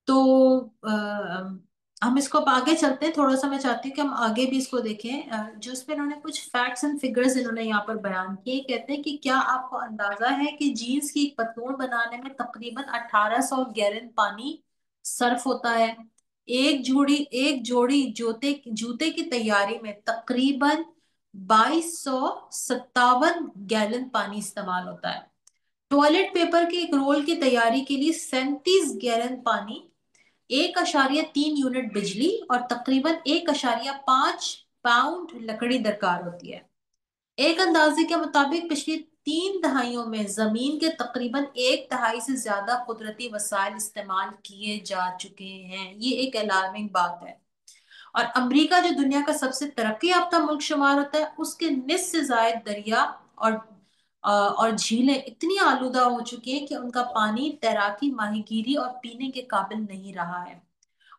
तो हम इसको अब आगे चलते हैं थोड़ा सा। मैं चाहती हूँ कि हम आगे भी इसको देखें। जो इसमें इन्होंने कुछ फैक्ट्स एंड फिगर्स इन्होंने यहाँ पर बयान किए। कहते हैं कि क्या आपको अंदाजा है कि जीन्स की एक पतलून बनाने में तकरीबन 1800 गैलन पानी सर्फ होता है। एक जोड़ी जूते जूते की तैयारी में तकरीबन 2257 गैलन पानी इस्तेमाल होता है। टॉयलेट पेपर के एक रोल की तैयारी के लिए 37 गैलन पानी, 1,3 यूनिट बिजली और तकरीबन 1,5 पाउंड लकड़ी दरकार होती है। एक अंदाजे के मुताबिक पिछली 3 दहाइयों में जमीन के तकरीबन एक दहाई से ज्यादा कुदरती वसाइल इस्तेमाल किए जा चुके हैं। ये एक अलार्मिंग बात है। और अमेरिका जो दुनिया का सबसे तरक्की याफ्ता मुल्क शुमार होता है, उसके निस से जायद दरिया और झीलें इतनी आलूदा हो चुकी हैं कि उनका पानी तैराकी, माहीगीरी और पीने के काबिल नहीं रहा है।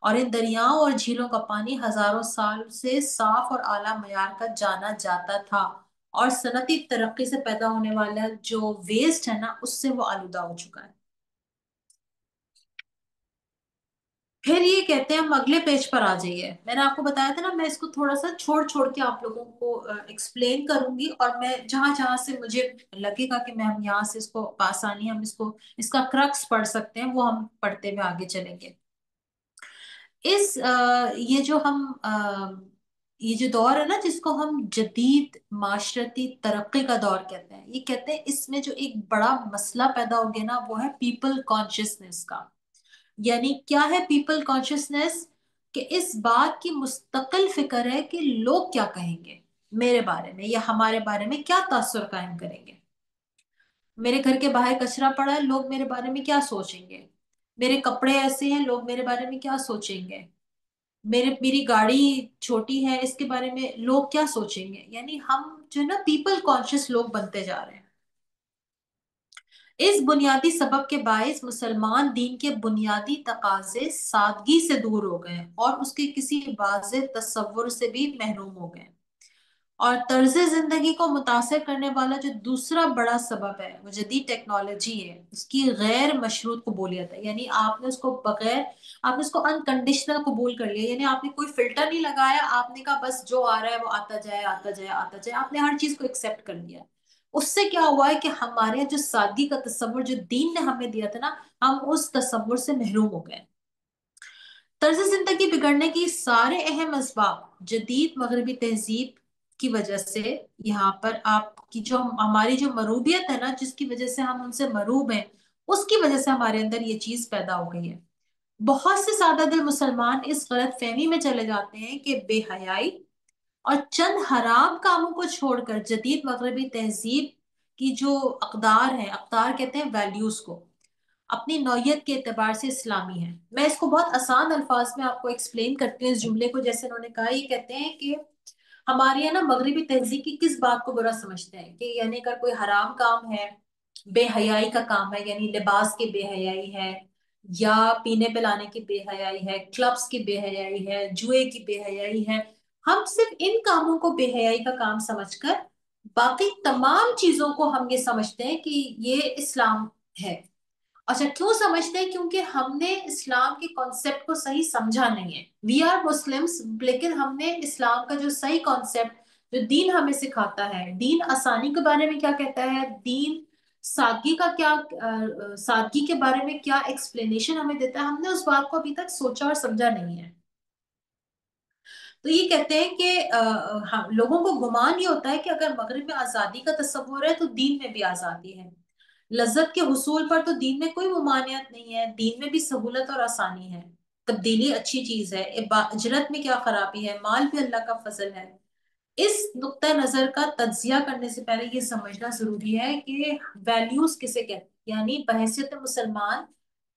और इन दरियाओं और झीलों का पानी हजारों साल से साफ और आला मयार का जाना जाता था। और सनती तरक्की से पैदा होने वाला जो वेस्ट है ना, उससे वो आलूदा हो चुका है। फिर ये कहते हैं, हम अगले पेज पर आ जाइए। मैंने आपको बताया था ना, मैं इसको थोड़ा सा छोड़ छोड़ के आप लोगों को एक्सप्लेन करूंगी, और मैं जहां जहां से मुझे लगेगा कि मैं हम यहाँ से इसको आसानी हम इसको इसका क्रक्स पढ़ सकते हैं, वो हम पढ़ते हुए आगे चलेंगे। ये जो हम ये जो दौर है ना, जिसको हम जदीद माशरती तरक्की का दौर कहते हैं, ये कहते हैं इसमें जो एक बड़ा मसला पैदा हो गया ना, वो है पीपल कॉन्शियसनेस का। यानी क्या है पीपल कॉन्शियसनेस? कि इस बात की मुस्तकिल फिक्र है कि लोग क्या कहेंगे मेरे बारे में, या हमारे बारे में क्या तासुर कायम करेंगे। मेरे घर के बाहर कचरा पड़ा है, लोग मेरे बारे में क्या सोचेंगे। मेरे कपड़े ऐसे हैं, लोग मेरे बारे में क्या सोचेंगे। मेरी गाड़ी छोटी है, इसके बारे में लोग क्या सोचेंगे। यानी हम जो है ना, पीपल कॉन्शियस लोग बनते जा रहे हैं। इस बुनियादी सबब के बायस मुसलमान दीन के बुनियादी तकाजे सादगी से दूर हो गए और उसके किसी वाज़ेह तस्वुर से भी महरूम हो गए। और तर्ज जिंदगी को मुतासर करने वाला जो दूसरा बड़ा सबब है, वो जदीद टेक्नोलॉजी है, उसकी गैर मशरूत कबूलियत है। यानी आपने उसको अनकंडीशनल कबूल कर लिया। यानी आपने कोई फिल्टर नहीं लगाया, आपने कहा बस जो आ रहा है वो आता जाए आता जाए आता जाए, आपने हर चीज को एक्सेप्ट कर लिया। उससे क्या हुआ है कि हमारे यहाँ जो सादगी का तस्वुर जो दीन ने हमें दिया था ना, हम उस तस्वुर से महरूम हो गए। तर्ज जिंदगी बिगड़ने की सारे अहम असबाब जदीद मगरबी तहजीब की वजह से। यहाँ पर आपकी जो हमारी जो मरूबियत है ना, जिसकी वजह से हम उनसे मरूब हैं, उसकी वजह से हमारे अंदर ये चीज पैदा हो गई है। बहुत से सादा दिल मुसलमान इस गलत फहमी में चले जाते हैं कि बेहयाई और चंद हराम कामों को छोड़कर जदीद मगरबी तहजीब की जो अकदार है, अकदार कहते हैं वैल्यूज को, अपनी नौयत के एतबार से इस्लामी है। मैं इसको बहुत आसान अल्फाज में आपको एक्सप्लेन करती हूँ इस जुमले को। जैसे उन्होंने कहा, ये कहते हैं कि हमारे यहाँ ना मगरिबी तहजीब की किस बात को बुरा समझते हैं कि यानी अगर कोई हराम काम है, बेहयाई का काम है, यानी लिबास की बेहयाई है, या पीने पिलाने की बेहयाई है, क्लब्स की बेहयाई है, जुए की बेहयाई है, हम सिर्फ इन कामों को बेहयाई का काम समझकर बाकी तमाम चीजों को हम ये समझते हैं कि ये इस्लाम है। अच्छा, क्यों समझते हैं? क्योंकि हमने इस्लाम के कॉन्सेप्ट को सही समझा नहीं है। वी आर मुस्लिम्स, लेकिन हमने इस्लाम का जो सही कॉन्सेप्ट, जो दीन हमें सिखाता है, दीन आसानी के बारे में क्या कहता है, दीन सादगी का क्या सादगी के बारे में क्या एक्सप्लेनेशन हमें देता है, हमने उस बात को अभी तक सोचा और समझा नहीं है। तो ये कहते हैं कि लोगों को गुमान ये होता है कि अगर मगरिब में आजादी का तस्वुर है तो दीन में भी आजादी है। लज्जत के हुसूल पर तो दीन में कोई मुमानियत नहीं है, दीन में भी सहूलत और आसानी है। तब्दीली अच्छी चीज है, इजरत में क्या खराबी है, माल भी अल्लाह का फजल है। इस नुक्ता नजर का तज्जिया करने से पहले ये समझना जरूरी है कि वैल्यूज किसे कहते हैं। यानी बहैसियत मुसलमान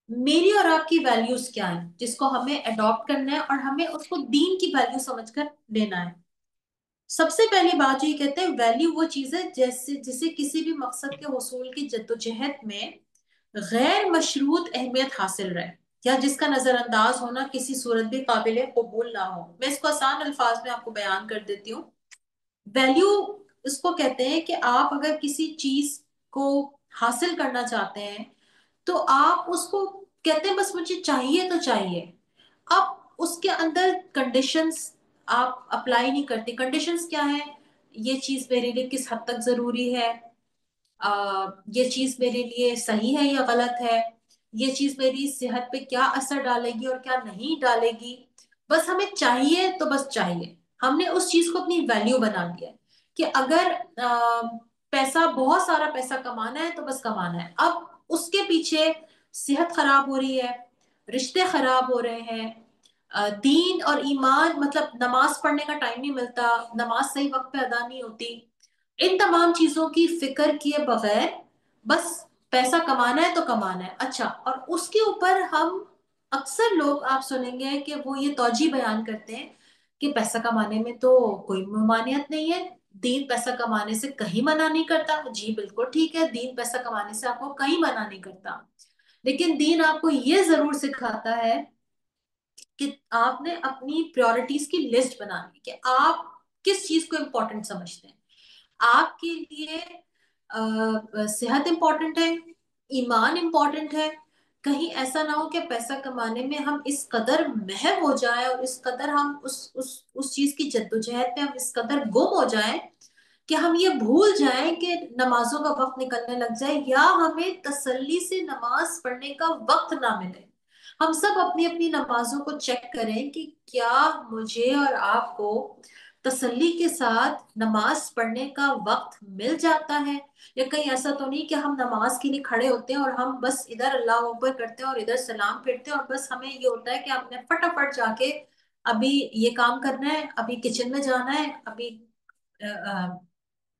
मेरी और आपकी वैल्यूज क्या है, जिसको हमें अडॉप्ट करना है और हमें उसको दीन की वैल्यू समझकर लेना है। सबसे पहली बात जो ये कहते हैं, वैल्यू वो चीज है जैसे जिसे किसी भी मकसद के हुसूल की जद्दोजहद में गैर मशरूत अहमियत हासिल रहे, या जिसका नजरअंदाज होना किसी सूरत भी काबिल कबूल ना हो। मैं इसको आसान अल्फाज में आपको बयान कर देती हूँ। वैल्यू इसको कहते हैं कि आप अगर किसी चीज को हासिल करना चाहते हैं, तो आप उसको कहते हैं बस मुझे चाहिए तो चाहिए। अब उसके अंदर कंडीशंस आप अप्लाई नहीं करते। कंडीशंस क्या है? ये चीज मेरे लिए किस हद तक जरूरी है, ये चीज मेरे लिए सही है या गलत है, ये चीज मेरी सेहत पे क्या असर डालेगी और क्या नहीं डालेगी। बस हमें चाहिए तो बस चाहिए। हमने उस चीज को अपनी वैल्यू बना लिया है कि अगर पैसा, बहुत सारा पैसा कमाना है तो बस कमाना है। अब उसके पीछे सेहत खराब हो रही है, रिश्ते खराब हो रहे हैं, दीन और ईमान, मतलब नमाज पढ़ने का टाइम नहीं मिलता, नमाज सही वक्त पे अदा नहीं होती, इन तमाम चीजों की फिक्र किए बगैर बस पैसा कमाना है तो कमाना है। अच्छा, और उसके ऊपर हम, अक्सर लोग आप सुनेंगे कि वो ये तौजी बयान करते हैं कि पैसा कमाने में तो कोई ममानियत नहीं है, दीन पैसा कमाने से कहीं मना नहीं करता। जी बिल्कुल ठीक है, दीन पैसा कमाने से आपको कहीं मना नहीं करता, लेकिन दीन आपको ये जरूर सिखाता है कि आपने अपनी प्रायोरिटीज की लिस्ट बनानी है कि आप किस चीज को इंपॉर्टेंट समझते हैं। आपके लिए सेहत इंपॉर्टेंट है, ईमान इंपॉर्टेंट है। कहीं ऐसा ना हो कि पैसा कमाने में हम इस कदर महव हो जाए और इस कदर हम उस चीज की जद्दोजहद में हम इस कदर गुम हो जाएं कि हम ये भूल जाएं कि नमाजों का वक्त निकलने लग जाए, या हमें तसल्ली से नमाज पढ़ने का वक्त ना मिले। हम सब अपनी अपनी नमाजों को चेक करें कि क्या मुझे और आपको तसल्ली के साथ नमाज पढ़ने का वक्त मिल जाता है, या कहीं ऐसा तो नहीं कि हम नमाज के लिए खड़े होते हैं और हम बस इधर अल्लाह अकबर करते हैं और इधर सलाम फिरते हैं और बस हमें ये होता है कि आपने फटाफट जाके अभी ये काम करना है, अभी किचन में जाना है, अभी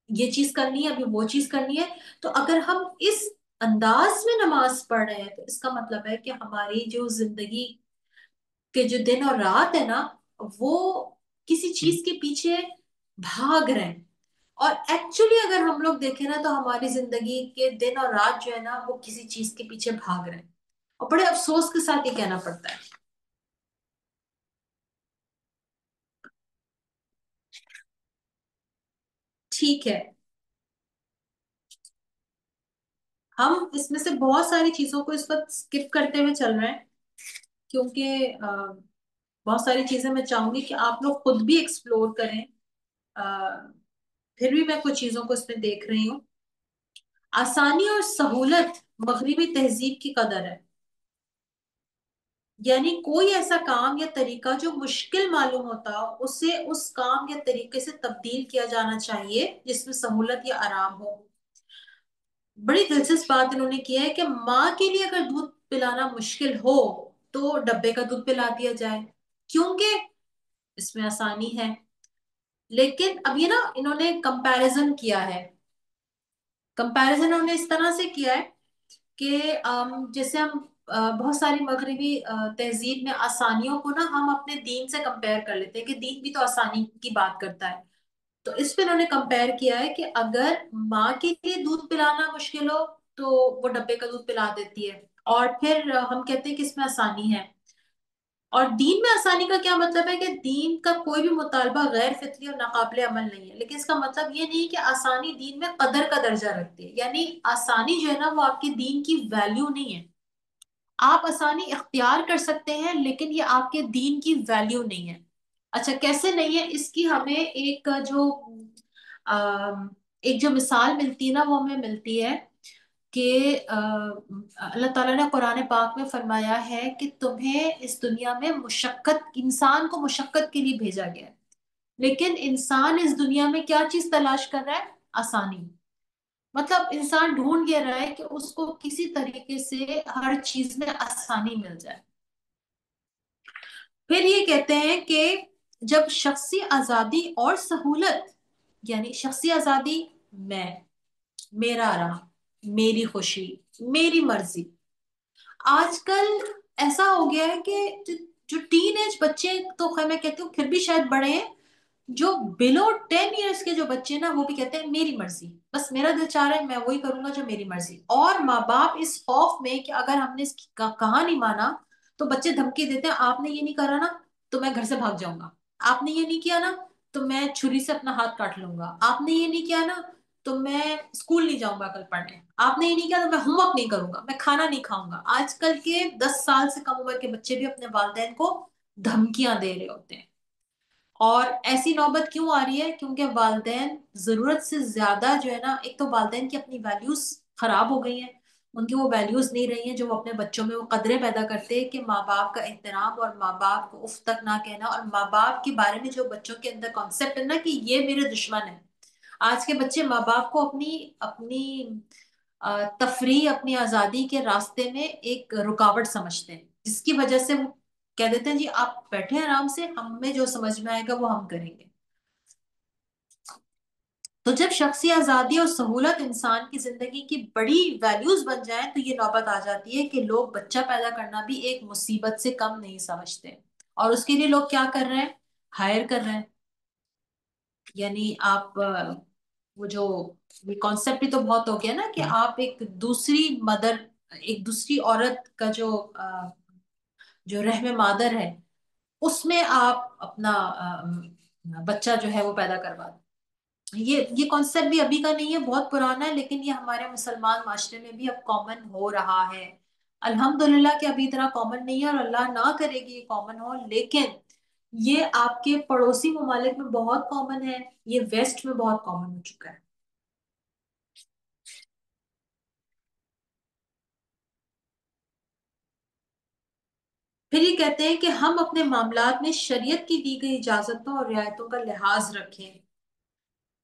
ये चीज करनी है, अभी वो चीज करनी है। तो अगर हम इस अंदाज में नमाज पढ़ रहे हैं तो इसका मतलब है कि हमारी जो जिंदगी के जो दिन और रात है ना, वो किसी चीज के पीछे भाग रहे हैं। और एक्चुअली अगर हम लोग देखें ना तो हमारी जिंदगी के दिन और रात जो है ना वो किसी चीज के पीछे भाग रहे हैं। और बड़े अफसोस के साथ ये कहना पड़ता है। ठीक है, हम इसमें से बहुत सारी चीजों को इस वक्त स्किप करते हुए चल रहे हैं, क्योंकि बहुत सारी चीजें मैं चाहूंगी कि आप लोग खुद भी एक्सप्लोर करें। अ, फिर भी मैं कुछ चीजों को इसमें देख रही हूँ। आसानी और सहूलत मगरिबी तहजीब की कदर है। यानी कोई ऐसा काम या तरीका जो मुश्किल मालूम होता हो उसे उस काम या तरीके से तब्दील किया जाना चाहिए जिसमें सहूलत या आराम हो। बड़ी दिलचस्प बात इन्होंने की है कि माँ के लिए अगर दूध पिलाना मुश्किल हो तो डब्बे का दूध पिला दिया जाए, क्योंकि इसमें आसानी है। लेकिन अब ये ना इन्होंने कंपैरिजन किया है। कंपैरिजन इन्होंने इस तरह से किया है कि जैसे हम बहुत सारी मगरिबी तहजीब में आसानियों को ना हम अपने दीन से कंपेयर कर लेते हैं कि दीन भी तो आसानी की बात करता है। तो इस पे उन्होंने कंपेयर किया है कि अगर माँ के लिए दूध पिलाना मुश्किल हो तो वो डब्बे का दूध पिला देती है। और फिर हम कहते हैं कि इसमें आसानी है। और दीन में आसानी का क्या मतलब है कि दीन का कोई भी मुतालबा गैर फितरी और नाकाबिले अमल नहीं है, लेकिन इसका मतलब ये नहीं कि आसानी दीन में कदर का दर्जा रखती है। यानी आसानी जो है ना वो आपके दीन की वैल्यू नहीं है। आप आसानी इख्तियार कर सकते हैं लेकिन ये आपके दीन की वैल्यू नहीं है। अच्छा, कैसे नहीं है इसकी हमें एक जो मिसाल मिलती है ना वो हमें मिलती है कि अल्लाह ताला ने कुरान पाक में फरमाया है कि तुम्हें इस दुनिया में मुशक्कत, इंसान को मुशक्कत के लिए भेजा गया है। लेकिन इंसान इस दुनिया में क्या चीज तलाश कर रहा है? आसानी। मतलब इंसान ढूंढ ये रहा है कि उसको किसी तरीके से हर चीज में आसानी मिल जाए। फिर ये कहते हैं कि जब शख्सी आजादी और सहूलत, यानी शख्सी आजादी, मैं, मेरा आराम, मेरी खुशी, मेरी मर्जी। आजकल ऐसा हो गया है कि जो टीन एज बच्चे, तो खैर मैं कहती हूँ फिर भी शायद बड़े हैं, जो बिलो 10 इयर्स के जो बच्चे हैं ना वो भी कहते हैं मेरी मर्जी, बस मेरा दिल चाह रहा है मैं वही करूंगा जो मेरी मर्जी। और माँ बाप इस खौफ में कि अगर हमने इसकी कहा नहीं माना तो बच्चे धमकी देते हैं, आपने ये नहीं करा ना तो मैं घर से भाग जाऊंगा, आपने ये नहीं किया ना तो मैं छुरी से अपना हाथ काट लूंगा, आपने ये नहीं किया ना तो मैं स्कूल नहीं जाऊंगा कल पढ़ने, आपने ये नहीं किया तो मैं होमवर्क नहीं करूंगा, मैं खाना नहीं खाऊंगा। आजकल के 10 साल से कम उम्र के बच्चे भी अपने वालिदैन को धमकियां दे रहे होते हैं। और ऐसी नौबत क्यों आ रही है? क्योंकि वालिदैन जरूरत से ज्यादा जो है ना, एक तो वालिदैन की अपनी वैल्यूज खराब हो गई हैं, उनकी वो वैल्यूज नहीं रही हैं जो वो अपने बच्चों में वो कदरें पैदा करते हैं कि माँ बाप का एहतराम और माँ बाप को उफ तक ना कहना, और माँ बाप के बारे में जो बच्चों के अंदर कॉन्सेप्ट है ना कि ये मेरे दुश्मन है। आज के बच्चे माँ बाप को अपनी अपनी तफरी, अपनी आजादी के रास्ते में एक रुकावट समझते हैं, जिसकी वजह से वो कह देते हैं जी आप बैठे आराम से, हमें जो समझ में आएगा वो हम करेंगे। तो जब शख्सी आजादी और सहूलत इंसान की जिंदगी की बड़ी वैल्यूज बन जाए तो ये नौबत आ जाती है कि लोग बच्चा पैदा करना भी एक मुसीबत से कम नहीं समझते। और उसके लिए लोग क्या कर रहे हैं? हायर कर रहे हैं। यानी आप वो जो ये कॉन्सेप्ट भी तो बहुत हो गया ना कि आप एक दूसरी मदर, एक दूसरी औरत का जो रहम मादर है, उसमें आप अपना बच्चा जो है वो पैदा करवा दें। ये कॉन्सेप्ट भी अभी का नहीं है, बहुत पुराना है, लेकिन ये हमारे मुसलमान माशरे में भी अब कॉमन हो रहा है। अल्हम्दुलिल्लाह कि अभी इतना कॉमन नहीं है, और अल्लाह ना करे कि ये कॉमन हो, लेकिन ये आपके पड़ोसी ममालिक में बहुत कॉमन है, ये वेस्ट में बहुत कॉमन हो चुका है। फिर ये कहते हैं कि हम अपने मामलात में शरीयत की दी गई इजाजतों और रियायतों का लिहाज रखें।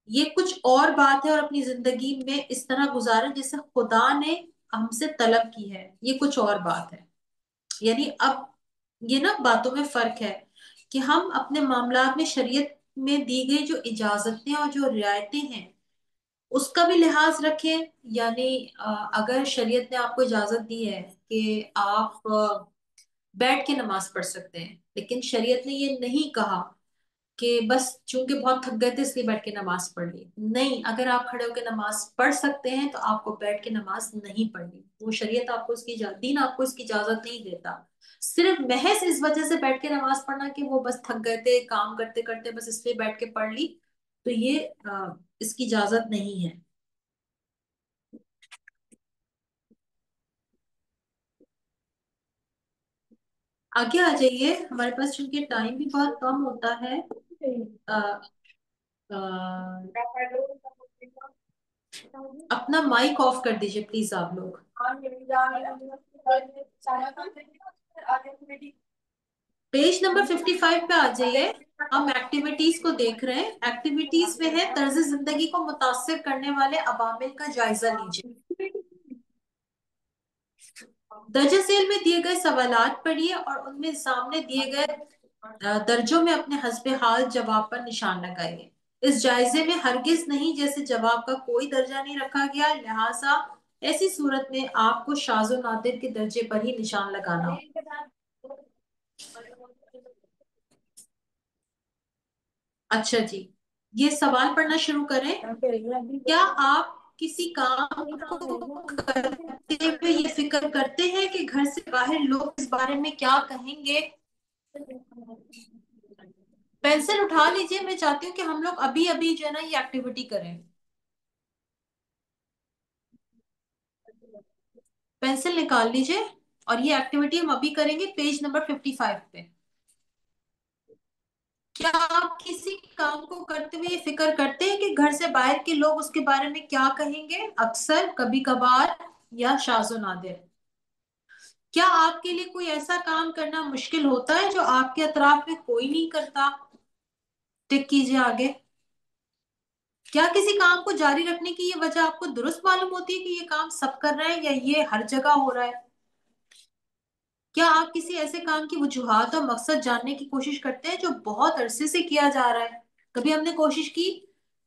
ये कुछ और बात है, और अपनी जिंदगी में इस तरह गुजारें जैसे खुदा ने हमसे तलब की है, ये कुछ और बात है। यानी अब ये ना बातों में फर्क है कि हम अपने मामलात में शरीयत में दी गई जो इजाजतें और जो रियायतें हैं उसका भी लिहाज रखें। यानी अगर शरीयत ने आपको इजाजत दी है कि आप बैठ के नमाज पढ़ सकते हैं, लेकिन शरीयत ने ये नहीं कहा कि बस चूंकि बहुत थक गए थे इसलिए बैठ के नमाज पढ़ ली। नहीं, अगर आप खड़े होकर नमाज पढ़ सकते हैं तो आपको बैठ के नमाज नहीं पढ़नी, वो शरीयत आपको इसकी दीन आपको इसकी इजाजत नहीं देता। सिर्फ महज इस वजह से बैठ के नमाज पढ़ना कि वो बस थक गए थे काम करते करते, बस इसलिए बैठ के पढ़ ली, तो ये इसकी इजाजत नहीं है। आगे आ जाइए, हमारे पास चूंकि टाइम भी बहुत कम होता है। अ, अ, अपना माइक ऑफ कर दीजिए प्लीज आप लोग। पेज नंबर 55 पे आ जाइए। हम एक्टिविटीज को देख रहे हैं। एक्टिविटीज में है तर्ज जिंदगी को मुतासिर करने वाले अवामिल का जायजा लीजिए। दर्ज झेल में दिए गए सवालात पढ़िए और उनमें सामने दिए गए दर्जों में अपने हस्बे हाल जवाब पर निशान लगाइए। इस जायजे में हरगिज नहीं जैसे जवाब का कोई दर्जा नहीं रखा गया, लिहाजा ऐसी सूरत में आपको शाज़ो नादिर के दर्जे पर ही निशान लगाना हो। अच्छा जी, ये सवाल पढ़ना शुरू करें। क्या आप किसी काम को करते हुए ये फिक्र करते हैं कि घर से बाहर लोग इस बारे में क्या कहेंगे? पेंसिल उठा लीजिए, मैं चाहती हूँ कि हम लोग अभी अभी जो है ना ये एक्टिविटी करें। पेंसिल निकाल लीजिए, और ये एक्टिविटी हम अभी करेंगे पेज नंबर 55 पे। क्या आप किसी काम को करते हुए ये फिक्र करते हैं कि घर से बाहर के लोग उसके बारे में क्या कहेंगे, अक्सर, कभी कभार, या शाज़ो नादिर? क्या आपके लिए कोई ऐसा काम करना मुश्किल होता है जो आपके अतराफ में कोई नहीं करता? टिक कीजिए आगे। क्या किसी काम को जारी रखने की ये वजह आपको दुरुस्त मालूम होती है कि ये काम सब कर रहे हैं या ये हर जगह हो रहा है? क्या आप किसी ऐसे काम की वजूहात और मकसद जानने की कोशिश करते हैं जो बहुत अरसे से किया जा रहा है? कभी हमने कोशिश की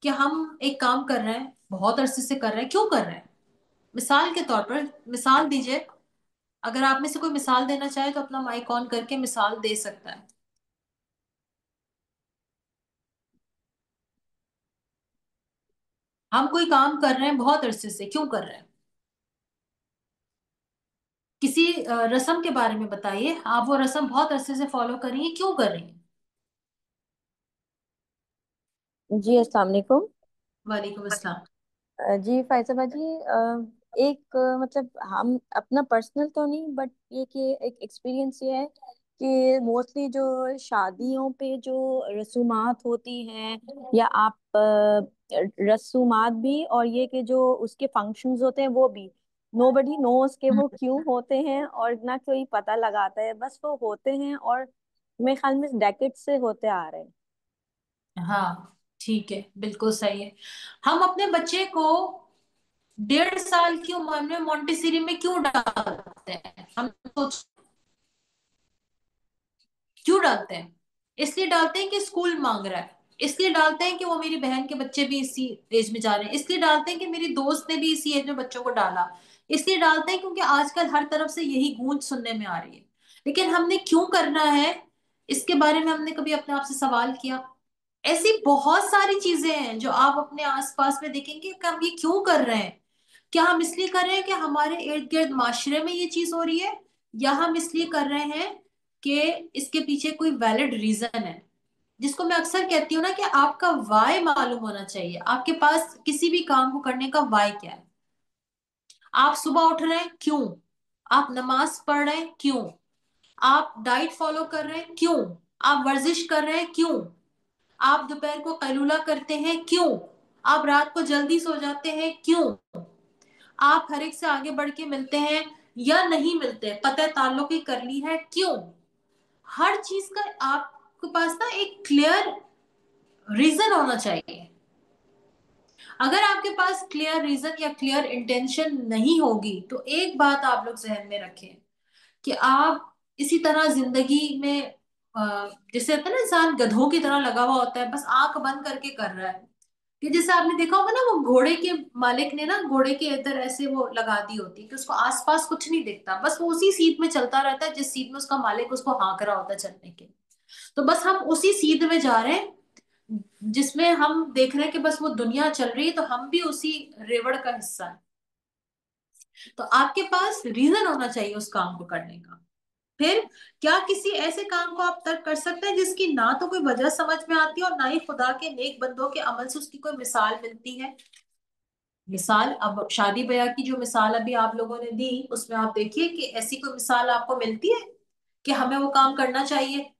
कि हम एक काम कर रहे हैं, बहुत अरसे से कर रहे हैं, क्यों कर रहे हैं? मिसाल के तौर पर मिसाल दीजिए। अगर आप में से कोई मिसाल देना चाहे तो अपना माइक ऑन करके मिसाल दे सकता है। हम कोई काम कर रहे हैं बहुत अरसे से, क्यों कर रहे हैं? किसी रस्म के बारे में बताइए, आप वो रस्म बहुत अरसे से फॉलो कर रही हैं, क्यों कर रही हैं? जी अस्सलाम वालेकुम। वालेकुम अस्सलाम। जी फायजा जी, एक मतलब हम अपना पर्सनल तो नहीं, बट ये कि एक एक्सपीरियंस ये है कि मोस्टली जो शादियों पे जो रसूमात होती हैं, या आप रसूमात भी, और ये कि जो उसके फंक्शंस होते हैं वो भी, नोबडी नोस के वो क्यों होते हैं, और ना कोई पता लगाता है, बस वो होते हैं, और मेरे ख्याल में डेकेड से होते आ रहे हैं। हाँ, ठीक है, बिल्कुल सही है। हम अपने बच्चे को 1.5 साल की उम्र में मोंटेसरी में क्यों डालते हैं? हम सोच क्यों डालते हैं? इसलिए डालते हैं कि स्कूल मांग रहा है। इसलिए डालते हैं कि वो मेरी बहन के बच्चे भी इसी एज में जा रहे हैं। इसलिए डालते हैं कि मेरी दोस्त ने भी इसी एज में बच्चों को डाला। इसलिए डालते हैं क्योंकि आजकल हर तरफ से यही गूंज सुनने में आ रही है। लेकिन हमने क्यों करना है, इसके बारे में हमने कभी अपने आप से सवाल किया? ऐसी बहुत सारी चीजें हैं जो आप अपने आसपास में देखेंगे कि हम ये क्यों कर रहे हैं। क्या हम इसलिए कर रहे हैं कि हमारे इर्द गिर्द माशरे में ये चीज हो रही है, या हम इसलिए कर रहे हैं कि इसके पीछे कोई वैलिड रीजन है? जिसको मैं अक्सर कहती हूँ ना कि आपका वाई मालूम होना चाहिए। आपके पास किसी भी काम को करने का वाई क्या है? आप सुबह उठ रहे हैं क्यों? आप नमाज पढ़ रहे हैं क्यों? आप डाइट फॉलो कर रहे हैं क्यों? आप वर्जिश कर रहे हैं क्यों? आप दोपहर को कैलूला करते हैं क्यों? आप रात को जल्दी सो जाते हैं क्यों? आप हर एक से आगे बढ़ के मिलते हैं या नहीं मिलते, पता ताल्लुक ही कर ली है क्यों? हर चीज का आपके पास ना एक क्लियर रीजन होना चाहिए। अगर आपके पास क्लियर रीजन या क्लियर इंटेंशन नहीं होगी तो एक बात आप लोग जहन में रखें कि आप इसी तरह जिंदगी में जैसे होता है ना, इंसान गधों की तरह लगा हुआ होता है, बस आंख बंद करके कर रहा है। कि जैसे आपने देखा होगा ना, वो घोड़े के मालिक ने ना घोड़े के इधर ऐसे वो लगा दी होती है कि उसको आसपास कुछ नहीं दिखता, बस वो उसी सीध में चलता रहता है जिस सीध में उसका मालिक उसको हाँक रहा होता है चलने के। तो बस हम उसी सीध में जा रहे हैं जिसमें हम देख रहे हैं कि बस वो दुनिया चल रही है, तो हम भी उसी रेवड़ का हिस्सा है। तो आपके पास रीजन होना चाहिए उस काम को करने का। फिर क्या किसी ऐसे काम को आप तर्क कर सकते हैं जिसकी ना तो कोई वजह समझ में आती है और ना ही खुदा के नेक बंदों के अमल से उसकी कोई मिसाल मिलती है? मिसाल, अब शादी ब्याह की जो मिसाल अभी आप लोगों ने दी, उसमें आप देखिए कि ऐसी कोई मिसाल आपको मिलती है कि हमें वो काम करना चाहिए?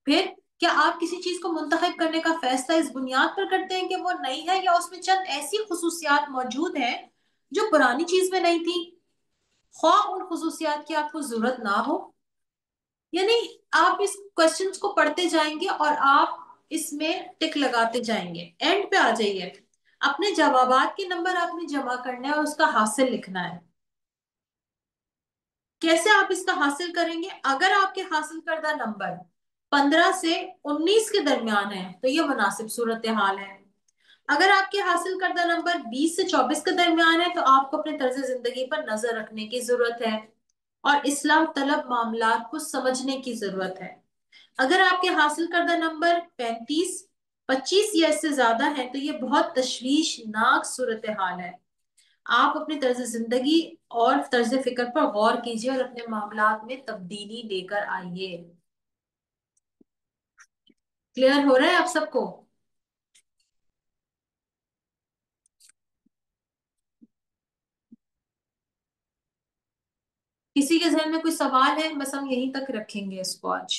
फिर क्या आप किसी चीज को मुंतखब करने का फैसला इस बुनियाद पर करते हैं कि वो नई है या उसमें चंद ऐसी खुसूसियात मौजूद हैं जो पुरानी चीज में नहीं थी, ख्वाह उन खुसूसियात की आपको जरूरत ना हो? यानी आप इस क्वेश्चंस को पढ़ते जाएंगे और आप इसमें टिक लगाते जाएंगे, एंड पे आ जाइए। अपने जवाबात के नंबर आपने जमा करना है और उसका हासिल लिखना है। कैसे आप इसका हासिल करेंगे? अगर आपके हासिल करदा नंबर 15 से 19 के दरमियान है तो ये मुनासिब सूरत हाल है। अगर आपके हासिल करदा नंबर 20 से 24 के दरमियान है तो आपको अपने तर्ज जिंदगी पर नजर रखने की जरूरत है और इस्लाह तलब मामलात को समझने की जरूरत है। अगर आपके हासिल करदा नंबर 35, 25 या इससे ज्यादा है तो ये बहुत तशवीशनाक सूरत हाल है। आप अपने तर्ज जिंदगी और तर्ज फिक्र पर गौर कीजिए और अपने मामलात में तब्दीली लेकर आइए। क्लियर हो रहा है आप सबको? किसी के जहन में कोई सवाल है? बस हम यहीं तक रखेंगे इसको आज।